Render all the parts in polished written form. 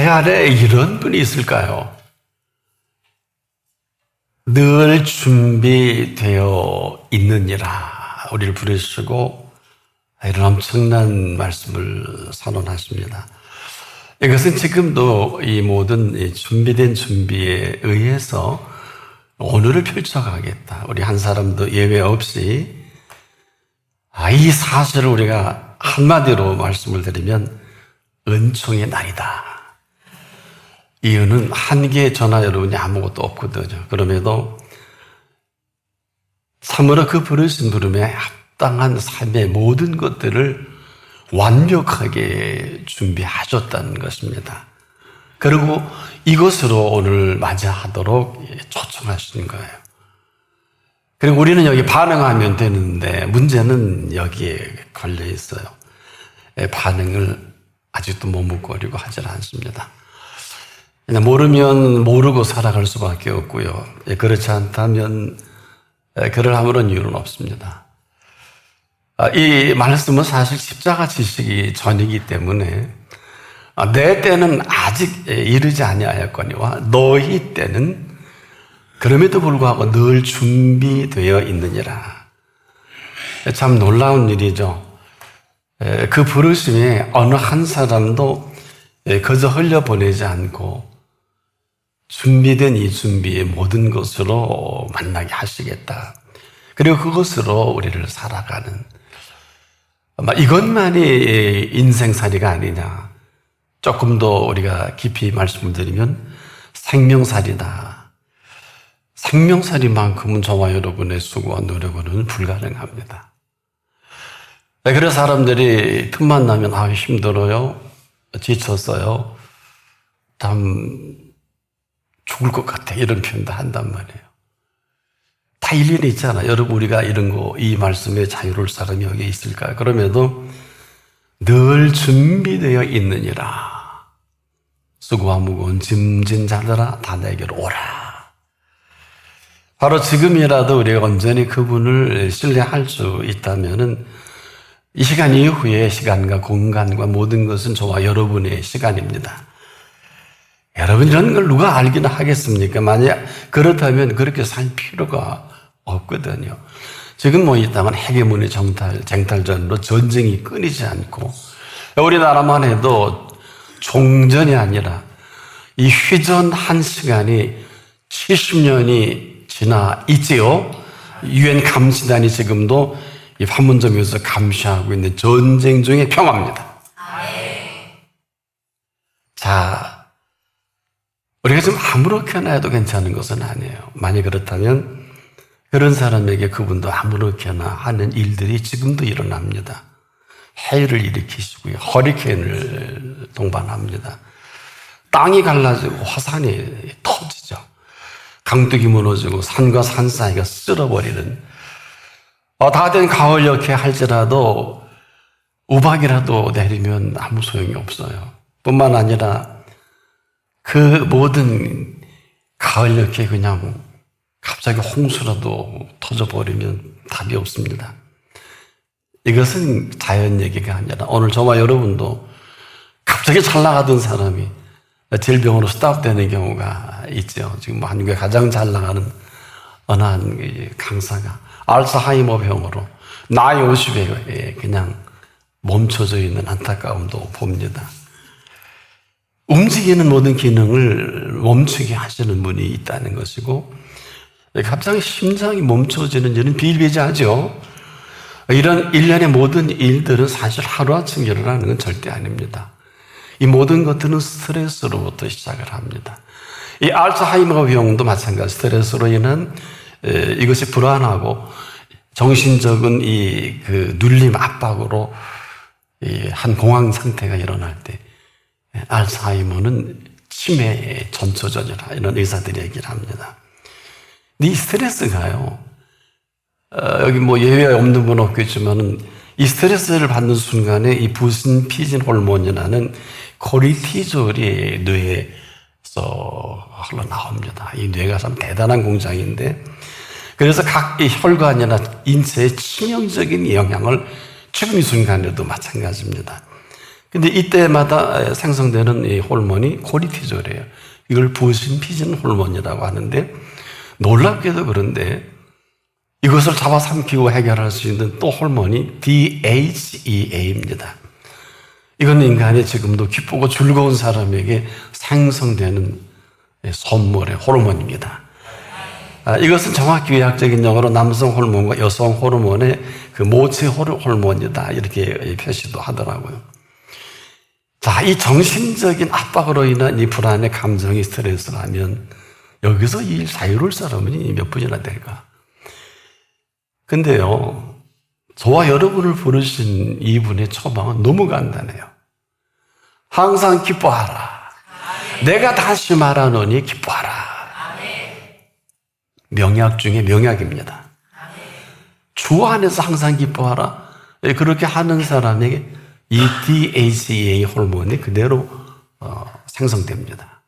태 아래 이런 분이 있을까요? 늘 준비되어 있느니라 우리를 부르시고 이런 엄청난 말씀을 선언하십니다. 이것은 지금도 이 모든 준비된 준비에 의해서 오늘을 펼쳐가겠다. 우리 한 사람도 예외 없이 이 사실을 우리가 한마디로 말씀을 드리면 은총의 날이다. 이유는 한계 전화 여러분이 아무것도 없거든요. 그럼에도 참으로 그 부르신 부름에 합당한 삶의 모든 것들을 완벽하게 준비하셨다는 것입니다. 그리고 이것으로 오늘 맞이하도록 초청하시는 거예요. 그리고 우리는 여기 반응하면 되는데 문제는 여기에 걸려 있어요. 반응을 아직도 머뭇거리고 하질 않습니다. 그냥 모르면 모르고 살아갈 수밖에 없고요. 그렇지 않다면 그럴 아무런 이유는 없습니다. 이 말씀은 사실 십자가 지시기 전이기 때문에 내 때는 아직 이르지 아니하였거니와 너희 때는 그럼에도 불구하고 늘 준비되어 있느니라. 참 놀라운 일이죠. 그 부르심에 어느 한 사람도 그저 흘려보내지 않고 준비된 이 준비의 모든 것으로 만나게 하시겠다. 그리고 그것으로 우리를 살아가는 이것만이 인생살이가 아니냐. 조금 더 우리가 깊이 말씀을 드리면 생명살이다. 생명살이만큼은 저와 여러분의 수고와 노력으로는 불가능합니다. 그래서 사람들이 틈만 나면 힘들어요. 지쳤어요. 죽을 것 같아. 이런 표현도 한단 말이에요. 다 일일이 있잖아. 여러분 우리가 이런 거, 이 말씀에 자유로울 사람이 여기 있을까요? 그럼에도 늘 준비되어 있느니라. 수고와 무거운 짐진 자들아 다 내게로 오라. 바로 지금이라도 우리가 온전히 그분을 신뢰할 수 있다면은 이 시간 이후의 시간과 공간과 모든 것은 저와 여러분의 시간입니다. 여러분 이런 걸 누가 알기나 하겠습니까? 만약 그렇다면 그렇게 살 필요가 없거든요. 지금 이 땅은 핵의 쟁탈전으로 전쟁이 끊이지 않고 우리나라만 해도 종전이 아니라 이 휴전 한 시간이 70년이 지나 있지요. 유엔 감시단이 지금도 이 판문점에서 감시하고 있는 전쟁 중의 평화입니다. 자, 우리가 지금 아무렇게나 해도 괜찮은 것은 아니에요. 만약 그렇다면 그런 사람에게 그분도 아무렇게나 하는 일들이 지금도 일어납니다. 해를 일으키시고요. 허리케인을 동반합니다. 땅이 갈라지고 화산이 터지죠. 강둑이 무너지고 산과 산 사이가 쓸어버리는 다 된 가을 역해 할지라도 우박이라도 내리면 아무 소용이 없어요. 뿐만 아니라 그 모든 가을 역해 그냥 갑자기 홍수라도 터져버리면 답이 없습니다. 이것은 자연 얘기가 아니라 오늘 저와 여러분도 갑자기 잘 나가던 사람이 질병으로 스탑되는 경우가 있죠. 지금 한국에 가장 잘 나가는 어느 한 강사가 알츠하이머 병으로 나이 50에 그냥 멈춰져 있는 안타까움도 봅니다. 움직이는 모든 기능을 멈추게 하시는 분이 있다는 것이고 갑자기 심장이 멈춰지는 일은 비일비재하죠. 이런 일련의 모든 일들은 사실 하루아침 일어나는 건 절대 아닙니다. 이 모든 것들은 스트레스로부터 시작을 합니다. 이 알츠하이머 병도 마찬가지 스트레스로 인한 이것이 불안하고 정신적인 그 눌림 압박으로 한 공황 상태가 일어날 때 알츠하이머는 치매의 전초전이라 이런 의사들이 얘기를 합니다. 이 스트레스가요. 여기 예외 없는 건 없겠지만은 이 스트레스를 받는 순간에 이 부신피진 호르몬이라는 코르티졸이 뇌에서 흘러나옵니다. 이 뇌가 참 대단한 공장인데 그래서 각 이 혈관이나 인체에 치명적인 영향을 지금 이 순간에도 마찬가지입니다. 근데 이때마다 생성되는 이 호르몬이 코르티졸이에요. 이걸 부신피진 호르몬이라고 하는데, 놀랍게도 그런데 이것을 잡아삼키고 해결할 수 있는 또 호르몬이 DHEA입니다. 이건 인간이 지금도 기쁘고 즐거운 사람에게 생성되는 선물의 호르몬입니다. 이것은 정확히 의학적인 용어로 남성 호르몬과 여성 호르몬의 그 모체 호르몬이다, 이렇게 표시도 하더라고요. 자, 이 정신적인 압박으로 인한 이 불안의 감정이 스트레스라면 여기서 이 자유로울 사람은 몇 분이나 될까? 근데요, 저와 여러분을 부르신 이분의 처방은 너무 간단해요. 항상 기뻐하라. 내가 다시 말하노니 기뻐하라. 명약 중에 명약입니다. 주 안에서 항상 기뻐하라. 그렇게 하는 사람에게 이 DHEA 호르몬이 그대로 생성됩니다.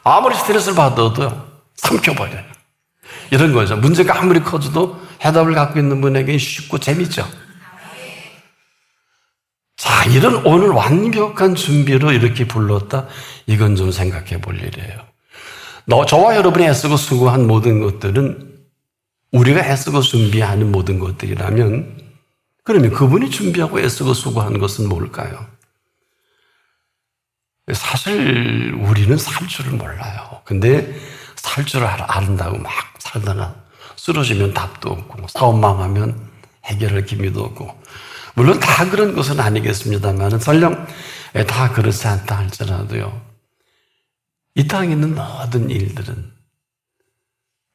아무리 스트레스를 받아도 삼켜버려요. 이런 거죠. 문제가 아무리 커져도 해답을 갖고 있는 분에게 쉽고 재밌죠. 자, 이런 오늘 완벽한 준비로 이렇게 불렀다. 이건 좀 생각해 볼 일이에요. 저와 여러분이 애쓰고 수고한 모든 것들은 우리가 애쓰고 준비하는 모든 것들이라면, 그러면 그분이 준비하고 애쓰고 수고한 것은 뭘까요? 사실 우리는 살 줄을 몰라요. 근데 살 줄을 안다고 막 살다가 쓰러지면 답도 없고, 사업 망하면 해결할 기미도 없고, 물론 다 그런 것은 아니겠습니다만 설령 다 그렇지 않다 할지라도요, 이 땅에 있는 모든 일들은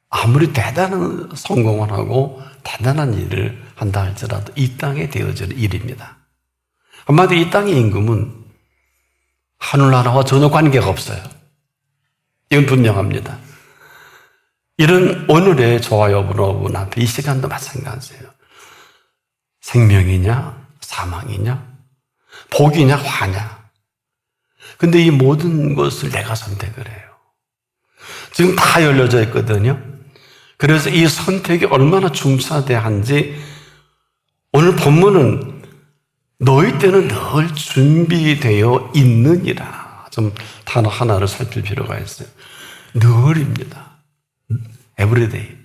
아무리 대단한 성공을 하고 대단한 일을 한다 할지라도 이 땅에 되어지는 일입니다. 한마디로 이 땅의 임금은 하늘나라와 전혀 관계가 없어요. 이건 분명합니다. 이런 오늘의 저와 여러분 앞에 이 시간도 마찬가지예요. 생명이냐 사망이냐 복이냐 화냐. 근데 이 모든 것을 내가 선택을 해요. 지금 다 열려져 있거든요. 그래서 이 선택이 얼마나 중차대한지 오늘 본문은 너희 때는 늘 준비되어 있느니라. 좀 단어 하나를 살필 필요가 있어요. 늘입니다. everyday.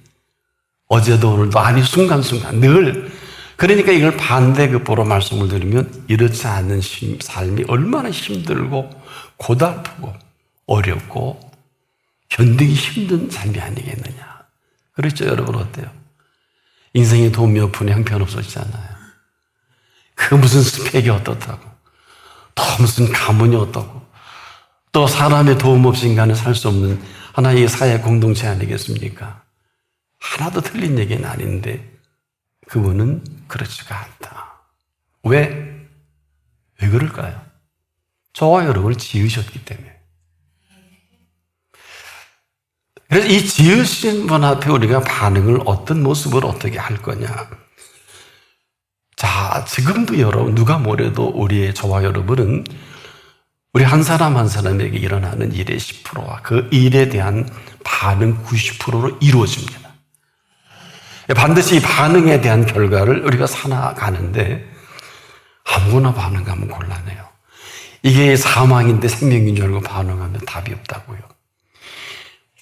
어제도 오늘도 아니 순간순간 늘. 그러니까 이걸 반대급부로 말씀을 드리면 이렇지 않은 삶이 얼마나 힘들고 고달프고 어렵고 견디기 힘든 삶이 아니겠느냐. 그렇죠, 여러분? 어때요? 인생에 도움이 없으니 형편없어지잖아요. 그 무슨 스펙이 어떻다고, 또 무슨 가문이 어떻고, 또 사람의 도움 없이 인간은 살 수 없는 하나의 사회 공동체 아니겠습니까? 하나도 틀린 얘기는 아닌데 그분은 그렇지가 않다. 왜 그럴까요? 저와 여러분을 지으셨기 때문에. 그래서 이 지으신 분 앞에 우리가 반응을 어떤 모습으로 어떻게 할 거냐. 자, 지금도 여러분 누가 뭐래도 저와 여러분은 우리 한 사람 한 사람에게 일어나는 일의 10%와 그 일에 대한 반응 90%로 이루어집니다. 반드시 이 반응에 대한 결과를 우리가 살아가는데 아무거나 반응하면 곤란해요. 이게 사망인데 생명인 줄 알고 반응하면 답이 없다고요.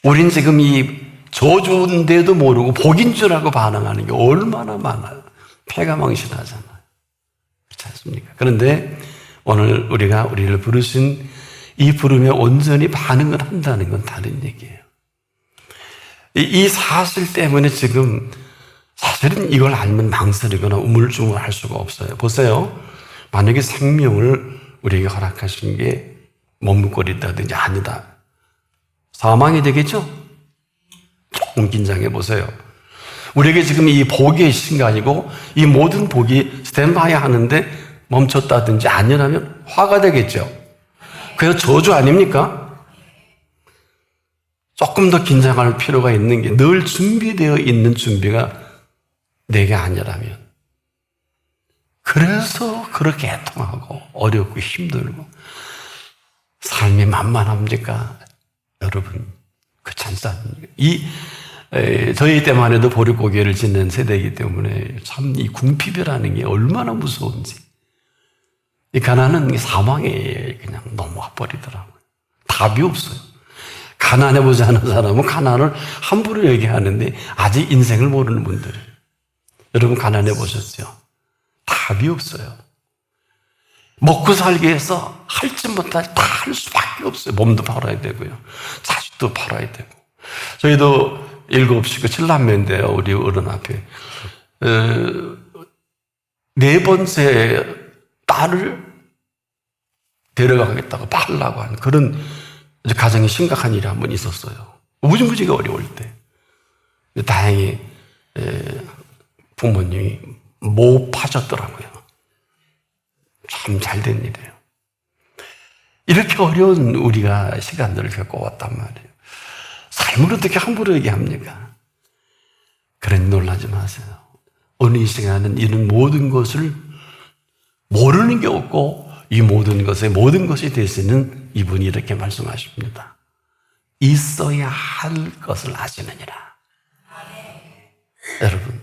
우린 지금 이 저주인데도 모르고 복인 줄 알고 반응하는 게 얼마나 많아요. 패가망신하잖아요. 그렇지 않습니까? 그런데 오늘 우리를 부르신 이 부름에 온전히 반응을 한다는 건 다른 얘기예요. 이 사실 때문에 지금 사실은 이걸 알면 망설이거나 우물쭈물할 수가 없어요. 보세요. 만약에 생명을 우리에게 허락하신 게 머뭇거린다든지 아니다. 사망이 되겠죠? 조금 긴장해 보세요. 우리에게 지금 이 복의 시간이고 이 모든 복이 스탠바이 하는데 멈췄다든지 아니라면 화가 되겠죠. 그래서 저주 아닙니까? 조금 더 긴장할 필요가 있는 게 늘 준비되어 있는 준비가 내게 아니라면. 그래서 그렇게 애통하고 어렵고 힘들고 삶이 만만합니까? 여러분, 그렇지 않습니까? 저희 때만 해도 보릿고개를 짓는 세대이기 때문에 참 이 궁핍이라는 게 얼마나 무서운지. 이 가난은 사망에 그냥 넘어와 버리더라고요. 답이 없어요. 가난해보지 않은 사람은 가난을 함부로 얘기하는데 아직 인생을 모르는 분들, 여러분 가난해보셨죠? 답이 없어요. 먹고 살기 위해서 할 짓 못할 다 할 수밖에 없어요. 몸도 팔아야 되고요. 자식도 팔아야 되고. 저희도 7식구 7남매인데요. 우리 어른 앞에. 네 번째 딸을 데려가겠다고 팔라고 하는 그런 가정이 심각한 일이 한 번 있었어요. 무지무지가 어려울 때. 다행히 부모님이 못 파셨더라고요. 참 잘된 일이에요. 이렇게 어려운 우리가 시간들을 겪어왔단 말이에요. 삶을 어떻게 함부로 얘기합니까? 그러니 놀라지 마세요. 어느 이 시간은 이런 모든 것을 모르는 게 없고 이 모든 것의 모든 것이 되시는 이분이 이렇게 말씀하십니다. 있어야 할 것을 아시느니라. 여러분,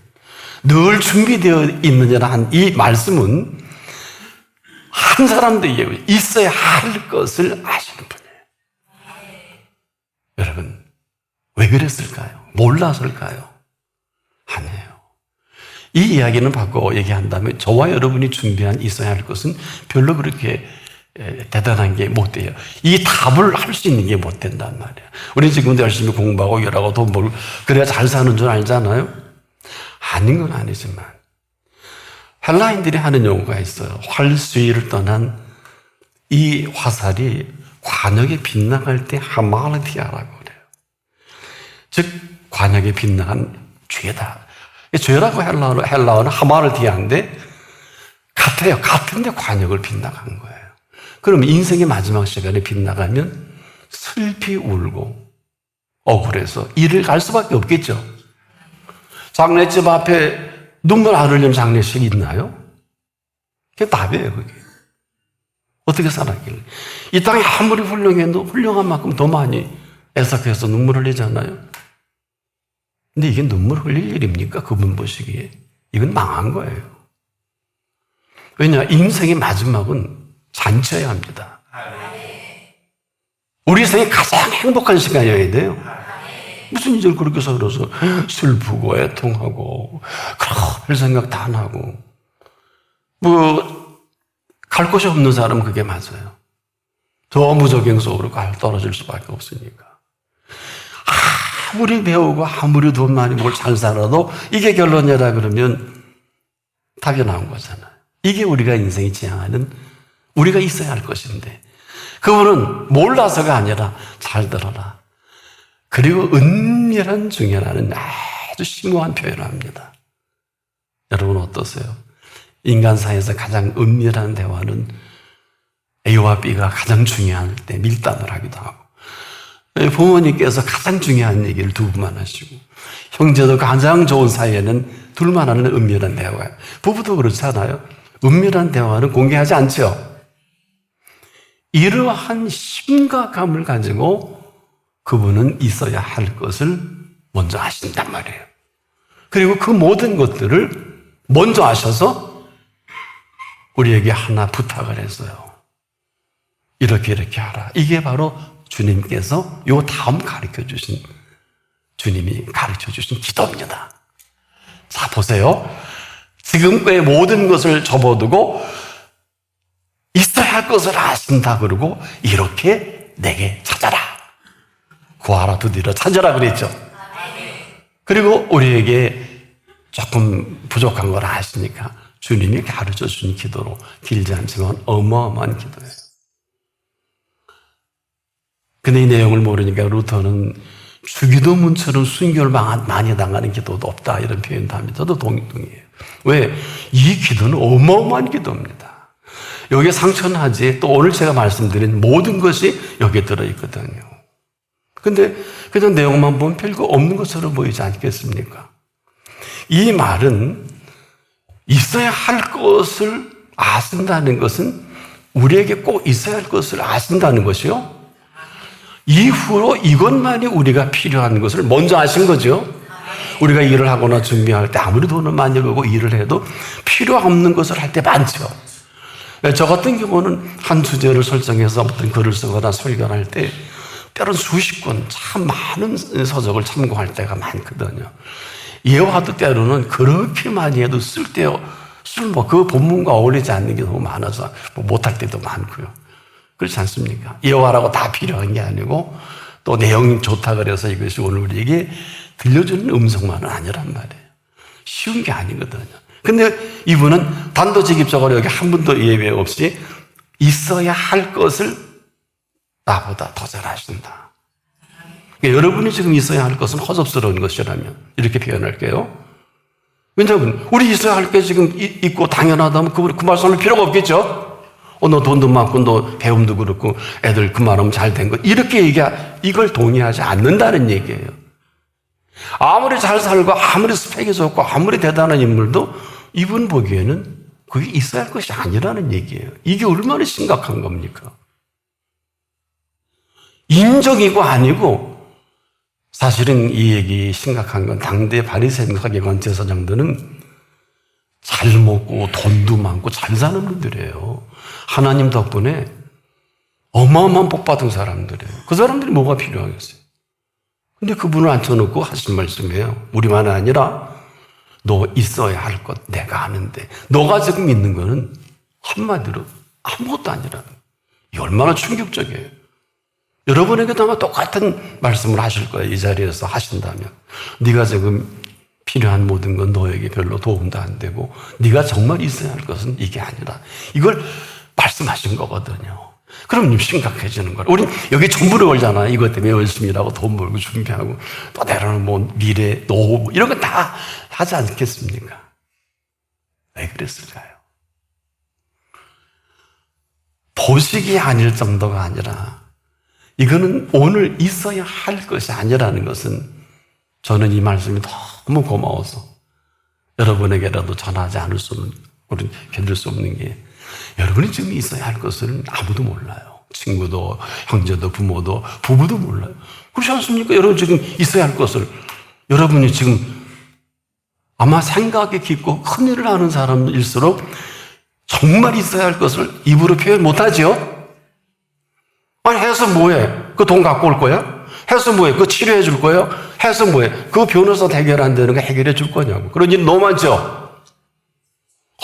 늘 준비되어 있느냐라는 이 말씀은 한 사람도 있어야 할 것을 아시는 분이에요. 여러분, 왜 그랬을까요? 몰라서일까요? 아니에요. 이 이야기는 바꿔 얘기한다면 저와 여러분이 준비한 있어야 할 것은 별로 그렇게 대단한 게 못 돼요. 이 답을 할 수 있는 게 못 된단 말이에요. 우리 지금도 열심히 공부하고 일하고 돈 벌고 그래야 잘 사는 줄 알잖아요. 아닌 건 아니지만 헬라인들이 하는 용어가 있어요. 활수위를 떠난 이 화살이 관역에 빗나갈 때 하마르티아라고 그래요. 즉 관역에 빗나간 죄다. 죄라고 헬라어는 하마르티아인데 같아요. 같은데 관역을 빗나간 거예요. 그럼 인생의 마지막 시간에 빗나가면 슬피 울고 억울해서 일을 갈 수밖에 없겠죠. 장례집 앞에 눈물 안 흘리는 장례식이 있나요? 그게 답이에요, 그게. 어떻게 살았길래. 이 땅이 아무리 훌륭해도 훌륭한 만큼 더 많이 애석해서 눈물 흘리잖아요. 근데 이게 눈물 흘릴 일입니까? 그분 보시기에. 이건 망한 거예요. 왜냐, 인생의 마지막은 잔치여야 합니다. 우리 생에 가장 행복한 시간이어야 돼요. 무슨 이제 그렇게 살아서 슬프고 애통하고 그럴 생각 다 안 하고 갈 곳이 없는 사람은 그게 맞아요. 저 무적행 속으로 떨어질 수밖에 없으니까. 아무리 배우고 아무리 돈 많이 벌고 잘 살아도 이게 결론이라 그러면 답이 나온 거잖아요. 이게 우리가 인생이 지향하는 우리가 있어야 할 것인데 그분은 몰라서가 아니라 잘 들어라. 그리고 은밀한 중요라는 아주 심오한 표현을 합니다. 여러분 어떠세요? 인간사에서 가장 은밀한 대화는 A와 B가 가장 중요할 때 밀담을 하기도 하고 부모님께서 가장 중요한 얘기를 두 분만 하시고 형제도 가장 좋은 사이에는 둘만 하는 은밀한 대화예요. 부부도 그렇잖아요. 은밀한 대화는 공개하지 않죠. 이러한 심각함을 가지고 그분은 있어야 할 것을 먼저 아신단 말이에요. 그리고 그 모든 것들을 먼저 아셔서 우리에게 하나 부탁을 했어요. 이렇게 하라. 이게 바로 주님께서 요 다음 주님이 가르쳐 주신 기도입니다. 자, 보세요. 지금까지 모든 것을 접어두고 있어야 할 것을 아신다 그러고 이렇게 내게 찾아라. 구하라, 두드려 찾아라 그랬죠. 그리고 우리에게 조금 부족한 걸 아시니까 주님이 가르쳐 주신 기도로 길지 않지만 어마어마한 기도예요. 근데 이 내용을 모르니까 루터는 주기도문처럼 순교를 많이 당하는 기도도 없다 이런 표현도 합니다. 저도 동의해요. 왜? 이 기도는 어마어마한 기도입니다. 여기에 상처나지 또 오늘 제가 말씀드린 모든 것이 여기에 들어있거든요. 근데 그냥 내용만 보면 별거 없는 것처럼 보이지 않겠습니까? 이 말은 있어야 할 것을 아신다는 것은 우리에게 꼭 있어야 할 것을 아신다는 것이요. 이후로 이것만이 우리가 필요한 것을 먼저 아신 거죠. 우리가 일을 하거나 준비할 때 아무리 돈을 많이 벌고 일을 해도 필요 없는 것을 할 때 많죠. 저 같은 경우는 한 주제를 설정해서 어떤 글을 쓰거나 설교를 할 때 때로는 수십 권, 참 많은 서적을 참고할 때가 많거든요. 예화도 때로는 그렇게 많이 해도 그 본문과 어울리지 않는 게 너무 많아서 못할 때도 많고요. 그렇지 않습니까? 예화라고 다 필요한 게 아니고 또 내용이 좋다 그래서 이것이 오늘 우리에게 들려주는 음성만은 아니란 말이에요. 쉬운 게 아니거든요. 근데 이분은 단도직입적으로 여기 한 분도 예외 없이 있어야 할 것을 나보다 더 잘하신다. 그러니까 여러분이 지금 있어야 할 것은 허접스러운 것이라면 이렇게 표현할게요. 왜냐하면 우리 있어야 할 게 지금 있고 당연하다면 그 말씀할 필요가 없겠죠. 너 돈도 많고 너 배움도 그렇고 애들 그 말하면 잘 된 거 이렇게 이걸 동의하지 않는다는 얘기예요. 아무리 잘 살고 아무리 스펙이 좋고 아무리 대단한 인물도 이분 보기에는 그게 있어야 할 것이 아니라는 얘기예요. 이게 얼마나 심각한 겁니까? 인정이고 아니고 사실은 이 얘기 심각한 건 당대 바리새인과 서기관 제사장들은 잘 먹고 돈도 많고 잘 사는 분들이에요. 하나님 덕분에 어마어마한 복 받은 사람들이에요. 그 사람들이 뭐가 필요하겠어요? 근데 그분을 앉혀놓고 하신 말씀이에요. 우리만 아니라 너 있어야 할 것 내가 아는데 너가 지금 있는 거는 한마디로 아무것도 아니라는 거예요. 이게 얼마나 충격적이에요. 여러분에게도 아마 똑같은 말씀을 하실 거예요. 이 자리에서 하신다면. 네가 지금 필요한 모든 건 너에게 별로 도움도 안 되고 네가 정말 있어야 할 것은 이게 아니라 이걸 말씀하신 거거든요. 그럼 심각해지는 거예요. 우리 여기 전부를 걸잖아요. 이것 때문에 열심히 일하고 돈 벌고 준비하고 또 때로는 뭐 미래, 노후 이런 거 다 하지 않겠습니까? 왜 그랬을까요? 보식이 아닐 정도가 아니라 이거는 오늘 있어야 할 것이 아니라는 것은 저는 이 말씀이 너무 고마워서 여러분에게라도 전하지 않을 수 없는, 우리 견딜 수 없는 게 여러분이 지금 있어야 할 것은 아무도 몰라요. 친구도, 형제도, 부모도, 부부도 몰라요. 그렇지 않습니까? 여러분 지금 있어야 할 것을 여러분이 지금 아마 생각이 깊고 큰 일을 하는 사람일수록 정말 있어야 할 것을 입으로 표현 못하죠? 아니 해서 뭐해? 그 돈 갖고 올 거야? 해서 뭐해? 그거 치료해 줄 거예요? 해서 뭐해? 그 변호사 해결 안 되는 거 해결해 줄 거냐고. 그런 일 너무 많죠?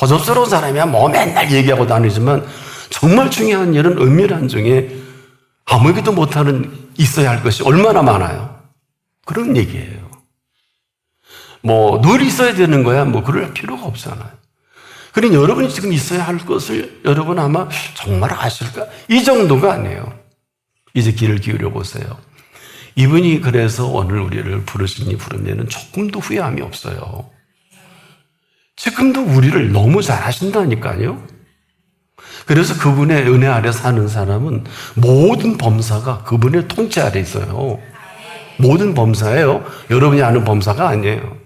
허접스러운 사람이야 뭐 맨날 얘기하고 다니지만 정말 중요한 일은 은밀한 중에 아무에게도 못하는 있어야 할 것이 얼마나 많아요. 그런 얘기예요. 뭐 늘 있어야 되는 거야 뭐 그럴 필요가 없잖아요. 그러니 여러분이 지금 있어야 할 것을 여러분 아마 정말 아실까? 이 정도가 아니에요. 이제 귀를 기울여 보세요. 이분이 그래서 오늘 우리를 부르시니 부르면은 조금도 후회함이 없어요. 지금도 우리를 너무 잘 하신다니까요. 그래서 그분의 은혜 아래 사는 사람은 모든 범사가 그분의 통치 아래 있어요. 모든 범사예요. 여러분이 아는 범사가 아니에요.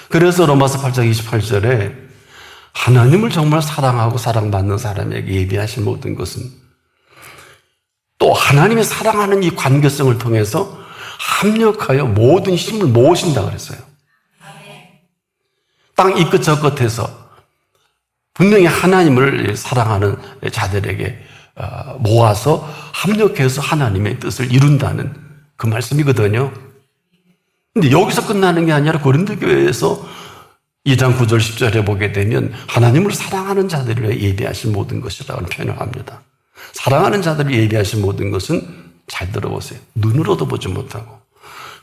그래서 로마서 8장 28절에 하나님을 정말 사랑하고 사랑받는 사람에게 예비하신 모든 것은 또 하나님이 사랑하는 이 관계성을 통해서 합력하여 모든 힘을 모으신다 그랬어요. 땅 이 끝 저 끝에서 분명히 하나님을 사랑하는 자들에게 모아서 합력해서 하나님의 뜻을 이룬다는 그 말씀이거든요. 근데 여기서 끝나는 게 아니라 고린도 교회에서 2장 9절 10절에 보게 되면 하나님을 사랑하는 자들을 위해 예비하신 모든 것이라고 표현을 합니다. 사랑하는 자들을 예비하신 모든 것은 잘 들어보세요. 눈으로도 보지 못하고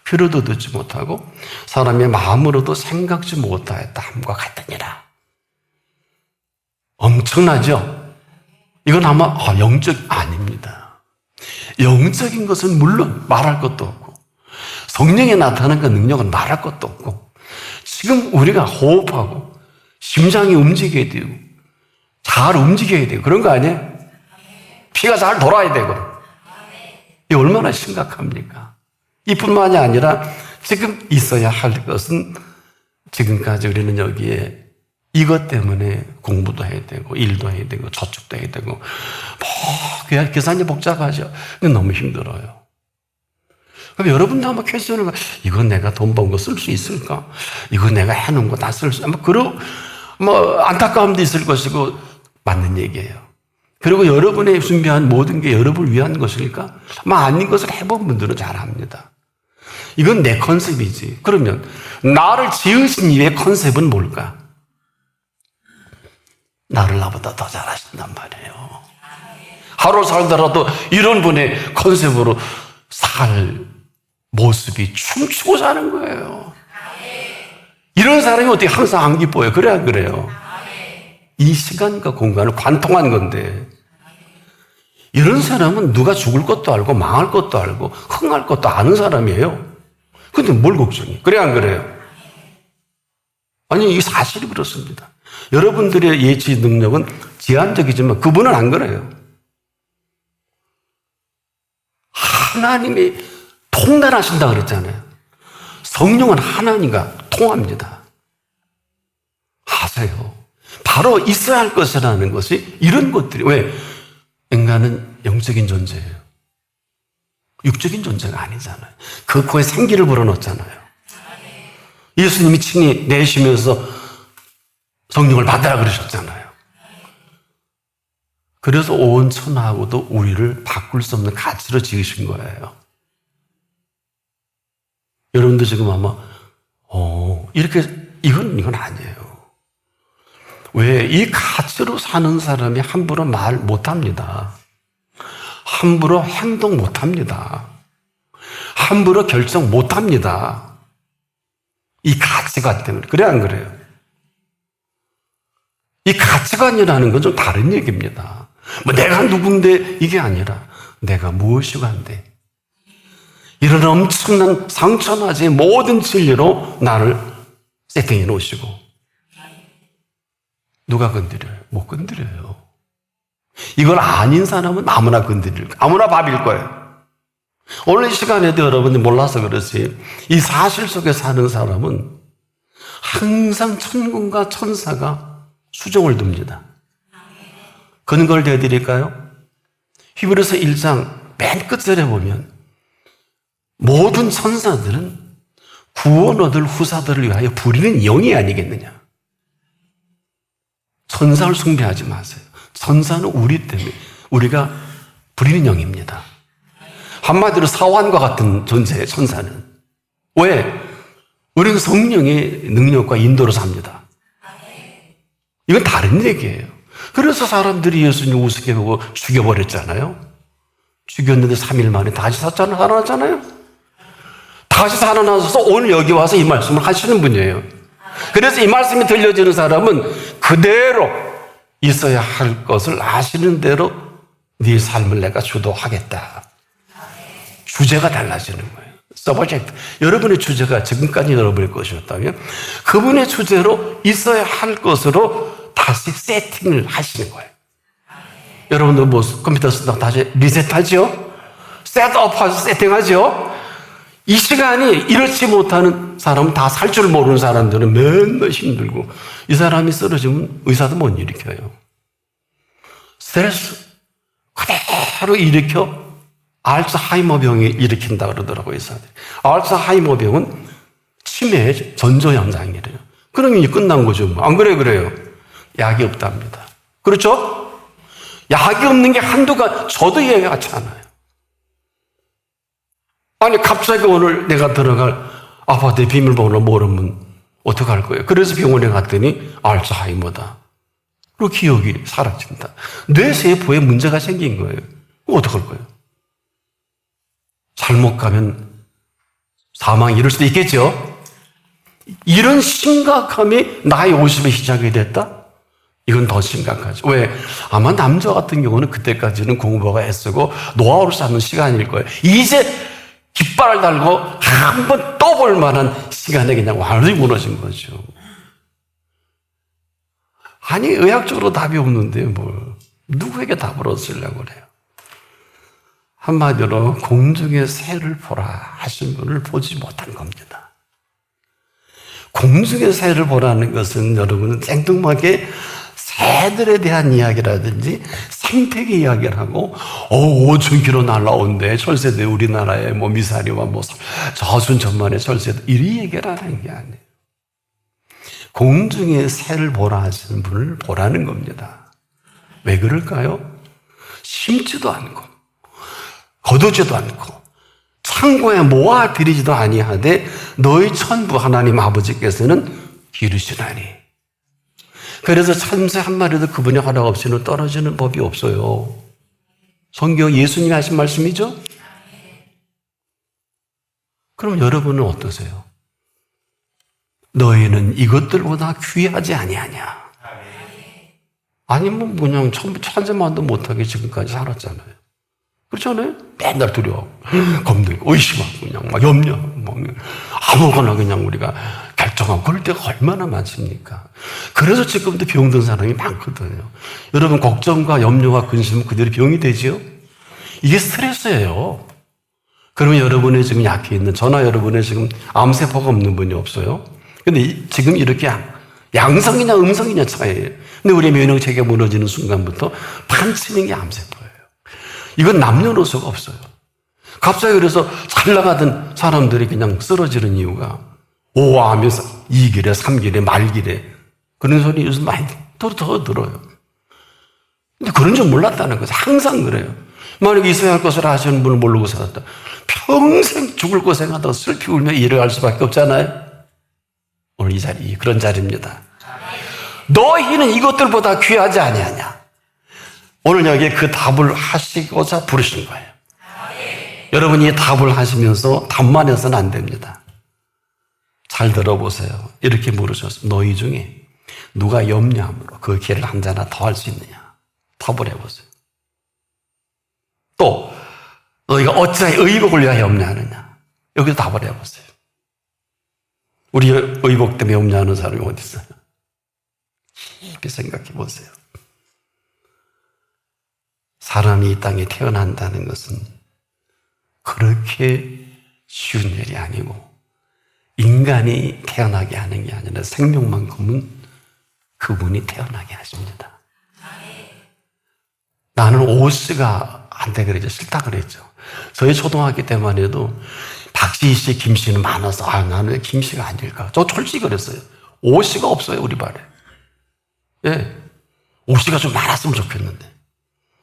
귀로도 듣지 못하고 사람의 마음으로도 생각지 못하였다함과 같으니라. 엄청나죠? 이건 아마 영적 아닙니다. 영적인 것은 물론 말할 것도 없고 성령에 나타나는 그 능력은 말할 것도 없고 지금 우리가 호흡하고 심장이 움직여야 되고 잘 움직여야 되고 그런 거 아니에요? 피가 잘 돌아야 되고 이게 얼마나 심각합니까? 이뿐만이 아니라 지금 있어야 할 것은 지금까지 우리는 여기에 이것 때문에 공부도 해야 되고 일도 해야 되고 저축도 해야 되고 뭐 계산이 복잡하죠. 근데 너무 힘들어요. 그럼 여러분도 한번 퀘스천을 이건 내가 돈 번 거 쓸 수 있을까? 이거 내가 해놓은 거 다 쓸 수 있을까? 그러 안타까움도 있을 것이고 맞는 얘기예요. 그리고 여러분의 준비한 모든 게 여러분을 위한 것일까? 아마 아닌 것을 해본 분들은 잘 압니다. 이건 내 컨셉이지. 그러면 나를 지으신 이의 컨셉은 뭘까? 나를 나보다 더 잘하신단 말이에요. 하루 살더라도 이런 분의 컨셉으로 살 모습이 춤추고 사는 거예요. 이런 사람이 어떻게 항상 안 기뻐요? 그래 안 그래요? 이 시간과 공간을 관통한 건데 이런 사람은 누가 죽을 것도 알고 망할 것도 알고 흥할 것도 아는 사람이에요. 근데 뭘 걱정해? 그래 안 그래요? 아니 이게 사실이 그렇습니다. 여러분들의 예치 능력은 제한적이지만 그분은 안 그래요. 하나님이 통달하신다 그랬잖아요. 성령은 하나님과 통합니다. 하세요. 바로 있어야 할 것이라는 것이 이런 것들이 왜? 인간은 영적인 존재예요. 육적인 존재가 아니잖아요. 그 코에 생기를 불어넣었잖아요. 예수님이 친히 내쉬면서 성령을 받으라 그러셨잖아요. 그래서 온 천하하고도 우리를 바꿀 수 없는 가치로 지으신 거예요. 여러분도 지금 아마 이건 아니에요. 왜? 이 가치로 사는 사람이 함부로 말 못합니다. 함부로 행동 못합니다. 함부로 결정 못합니다. 이 가치관 때문에. 그래 안 그래요? 이 가치관이라는 건 좀 다른 얘기입니다. 내가 누군데 이게 아니라 내가 무엇이고 한데 이런 엄청난 상처나지의 모든 진리로 나를 세팅해 놓으시고 누가 건드려요? 못 건드려요. 이걸 아닌 사람은 아무나 건드릴 거예요. 아무나 밥일 거예요. 오늘 이 시간에도 여러분이 몰라서 그렇지 이 사실 속에 사는 사람은 항상 천군과 천사가 수종을 둡니다. 근거를 대드릴까요? 히브리서 1장 맨 끝절에 보면 모든 천사들은 구원 얻을 후사들을 위하여 부리는 영이 아니겠느냐. 천사를 숭배하지 마세요. 천사는 우리 때문에 우리가 부리는 영입니다. 한마디로 사환과 같은 존재예요. 천사는. 왜? 우리는 성령의 능력과 인도로 삽니다. 이건 다른 얘기예요. 그래서 사람들이 예수님 우습게 보고 죽여버렸잖아요. 죽였는데 3일 만에 다시 살아났잖아요. 다시 살아나서 오늘 여기 와서 이 말씀을 하시는 분이에요. 그래서 이 말씀이 들려지는 사람은 그대로 있어야 할 것을 아시는 대로 네 삶을 내가 주도하겠다. 주제가 달라지는 거예요. 서브젝트. 여러분의 주제가 지금까지 여러분의 것이었다면 그분의 주제로 있어야 할 것으로 다시 세팅을 하시는 거예요. 여러분들 뭐 컴퓨터 쓰다가 다시 리셋하죠? 셋업하죠? 세팅하죠? 이 시간이 이렇지 못하는 사람은 다 살 줄 모르는 사람들은 맨날 힘들고 이 사람이 쓰러지면 의사도 못 일으켜요. 스트레스 그대로 일으켜 알츠하이머병이 일으킨다 그러더라고요. 의사들이. 알츠하이머병은 치매의 전조현상이래요. 그러면 이제 끝난 거죠. 뭐. 안 그래요? 약이 없답니다. 그렇죠? 약이 없는 게 한두가 저도 이해가 잘 안 와요. 아니 갑자기 오늘 내가 들어갈 아파트의 비밀번호 모르면 어떡할 거예요? 그래서 병원에 갔더니 알츠하이머다. 그리고 기억이 사라진다. 뇌세포에 문제가 생긴 거예요. 어떡할 거예요? 잘못 가면 사망이 이럴 수도 있겠죠? 이런 심각함이 나이 50에 시작이 됐다? 이건 더 심각하죠. 왜? 아마 남자 같은 경우는 그때까지는 공부가 애쓰고 노하우를 쌓는 시간일 거예요. 이제 깃발을 달고 한 번 또 볼 만한 시간에 그냥 완전히 무너진 거죠. 아니 의학적으로 답이 없는데 뭘 누구에게 답을 얻으려고 그래요. 한마디로 공중의 새를 보라 하신 분을 보지 못한 겁니다. 공중의 새를 보라는 것은 여러분은 생뚱맞게 새들에 대한 이야기라든지 생태계 이야기를 하고 5,000km 날라온대 철새들 우리나라에 뭐 미사리와 뭐 저순천만의 철새들 이리 얘기를 하는 게 아니에요. 공중의 새를 보라 하시는 분을 보라는 겁니다. 왜 그럴까요? 심지도 않고 거두지도 않고 창고에 모아들이지도 아니하되 너희 천부 하나님 아버지께서는 기르시나니. 그래서 참새 한 마리도 그분의 허락 없이는 떨어지는 법이 없어요. 성경 예수님이 하신 말씀이죠? 그럼 여러분은 어떠세요? 너희는 이것들보다 귀하지 아니하냐? 아니면 그냥 천재만도 못하게 지금까지 살았잖아요. 그렇잖아요? 맨날 두려워, 겁들고, 의심하고, 그냥 막 염려하고, 아무거나 그냥 우리가 결정하고 그럴 때가 얼마나 많습니까? 그래서 지금도 병든 사람이 많거든요. 여러분, 걱정과 염려와 근심은 그대로 병이 되지요? 이게 스트레스예요. 그러면 여러분의 지금 약해 있는, 저나 여러분의 지금 암세포가 없는 분이 없어요. 근데 지금 이렇게 양성이냐 음성이냐 차이예요. 근데 우리 면역체계가 무너지는 순간부터 판치는 게 암세포예요. 이건 남녀노소가 없어요. 갑자기 그래서 잘 나가던 사람들이 그냥 쓰러지는 이유가 오하면서 2길에 3길에 말길에 그런 소리 요즘 많이 더 들어요. 근데 그런 줄 몰랐다는 거죠. 항상 그래요. 만약에 있어야 할 것을 하시는 분을 모르고 살았다. 평생 죽을 고생하다가 슬피 울며 일을 할 수밖에 없잖아요. 오늘 이 자리, 그런 자리입니다. 너희는 이것들보다 귀하지 아니하냐? 오늘 여기에 그 답을 하시고자 부르신 거예요. 여러분이 이 답을 하시면서 답만 해서는 안 됩니다. 잘 들어보세요. 이렇게 물으셨어요. 너희 중에 누가 염려함으로 그 길을 한 자나 더 할 수 있느냐? 답을 해보세요. 또 너희가 어찌하여 의복을 위하여 염려하느냐? 여기서 답을 해보세요. 우리 의복 때문에 염려하는 사람이 어디 있어요? 깊이 생각해 보세요. 사람이 이 땅에 태어난다는 것은 그렇게 쉬운 일이 아니고 인간이 태어나게 하는 게 아니라 생명만큼은 그분이 태어나게 하십니다. 나는 오씨가 안 돼 그랬죠. 싫다 그랬죠. 저희 초등학교 때만 해도 박지희 씨, 김 씨는 많아서 나는 김 씨가 아닐까. 저 솔직히 그랬어요. 오씨가 없어요 우리 반에. 예, 오씨가 좀 많았으면 좋겠는데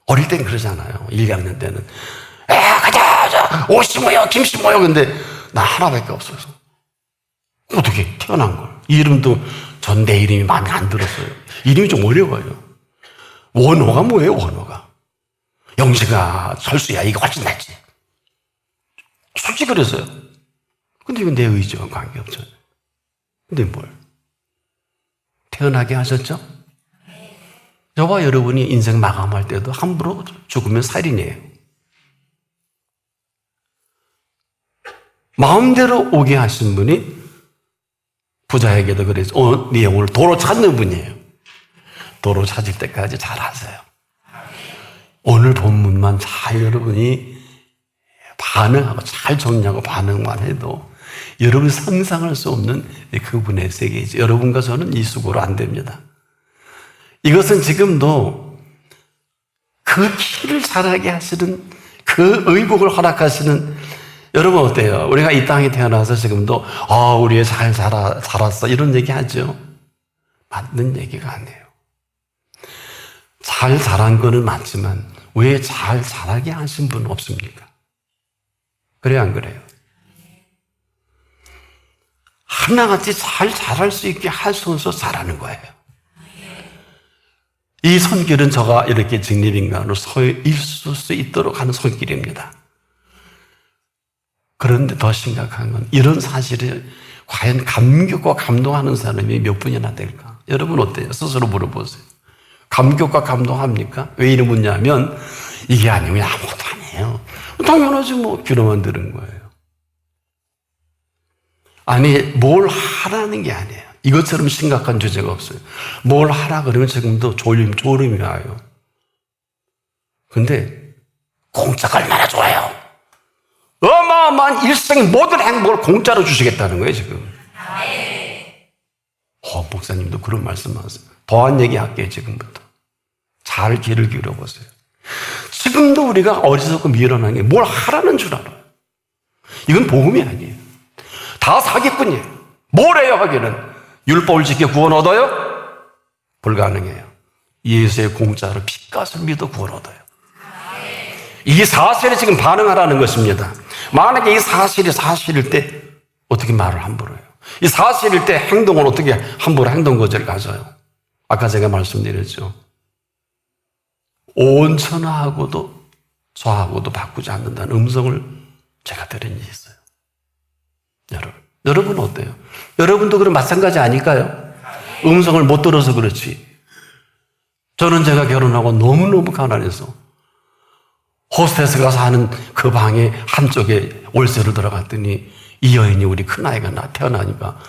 어릴 땐 그러잖아요. 1, 2학년 때는 가자 오씨 모여 김 씨 모여. 근데 나 하나밖에 없어서 어떻게 태어난 걸. 이름도 전 내 이름이 마음에 안 들었어요. 이름이 좀 어려워요. 원호가 뭐예요? 원호가 영식아 철수야 이거 훨씬 낫지. 솔직히 그랬어요. 근데 이건 내 의지와 관계없잖아요. 근데 뭘 태어나게 하셨죠? 저와 여러분이 인생 마감할 때도 함부로 죽으면 살인이에요. 마음대로 오게 하신 분이 부자에게도 그랬죠. 네 영혼을 도로 찾는 분이에요. 도로 찾을 때까지 잘 하세요. 오늘 본문만 잘 여러분이 반응하고 잘 정리하고 반응만 해도 여러분이 상상할 수 없는 그분의 세계이죠. 여러분과 저는 이 수고로 안 됩니다. 이것은 지금도 그 길을 잘하게 하시는 그 의복을 허락하시는 여러분 어때요? 우리가 이 땅에 태어나서 지금도 우리 잘 자랐어 이런 얘기 하죠. 맞는 얘기가 아니에요. 잘 자란 거는 맞지만 왜 잘 자라게 하신 분 없습니까? 그래요 안 그래요? 하나같이 잘 자랄 수 있게 하셔서 잘하는 거예요. 이 손길은 저가 이렇게 직립인간으로 서 있을 수 있도록 하는 손길입니다. 그런데 더 심각한 건 이런 사실을 과연 감격과 감동하는 사람이 몇 분이나 될까? 여러분 어때요? 스스로 물어보세요. 감격과 감동합니까? 왜 이런 묻냐면 이게 아니면 아무것도 아니에요. 당연하지 뭐 귀로만 들은 거예요. 아니 뭘 하라는 게 아니에요. 이것처럼 심각한 주제가 없어요. 뭘 하라 그러면 지금도 졸음이 와요. 근데 공짜가 얼마나 좋아요. 어마어마한 일생의 모든 행복을 공짜로 주시겠다는 거예요 지금. 목사님도 그런 말씀하세요. 더한 얘기 할게요 지금부터. 잘 귀를 기울여보세요. 지금도 우리가 어리석고 미련한 게 뭘 하라는 줄 알아요. 이건 복음이 아니에요. 다 사기꾼이에요. 뭘 해요 하기는. 율법을 지켜 구원 얻어요? 불가능해요. 예수의 공짜로 피값을 믿어 구원 얻어요. 이 사실에 지금 반응하라는 것입니다. 만약에 이 사실이 사실일 때 어떻게 말을 함부로 해요? 이 사실일 때 행동을 어떻게 함부로 행동 거절을 가져요? 아까 제가 말씀드렸죠. 온천하고도 저하고도 바꾸지 않는다는 음성을 제가 들은 일이 있어요. 여러분 어때요? 여러분도 그럼 마찬가지 아닐까요? 음성을 못 들어서 그렇지. 저는 제가 결혼하고 너무너무 가난해서 호스테스가 사는 그 방에 한쪽에 월세를 들어갔더니 이 여인이 우리 큰아이가 태어나니까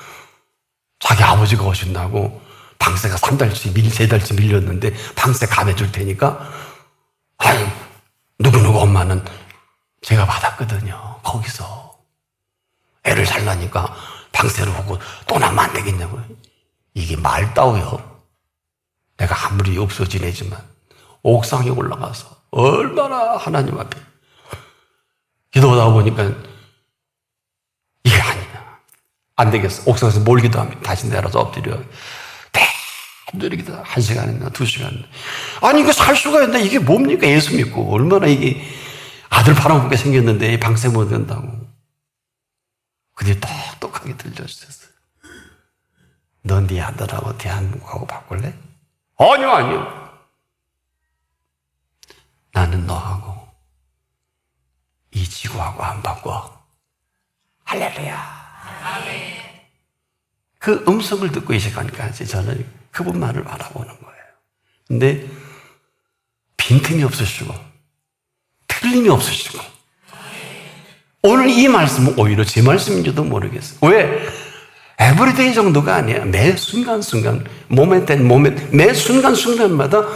자기 아버지가 오신다고 방세가 3달치, 3달치 밀렸는데 방세 감해줄 테니까 아유, 누구누구 엄마는 제가 받았거든요. 거기서 애를 잘 낳으니까 방세를 오고 또 나면 안 되겠냐고요. 이게 말따오요. 내가 아무리 없어 지내지만 옥상에 올라가서 얼마나 하나님 앞에 기도하다 보니까 이게 아니야. 안 되겠어. 옥상에서 몰기도 하면 다시 내려서 엎드려. 이렇게 1시간이나 2시간. 아니, 이거 살 수가 있나? 이게 뭡니까? 예수 믿고. 얼마나 이게 아들 바라보게 생겼는데 방세 못 된다고. 근데 똑똑하게 들려주셨어요. 넌 네 아들하고 대한민국하고 바꿀래? 아니요. 나는 너하고 이 지구하고 안 바꿔. 할렐루야. 그 음성을 듣고 이 시간까지 저는 그분만을 바라보는 거예요. 근데 빈틈이 없으시고 틀림이 없으시고 오늘 이 말씀은 오히려 제 말씀인지도 모르겠어요. 왜? 에브리데이 정도가 아니야. 매 순간순간 매 순간순간마다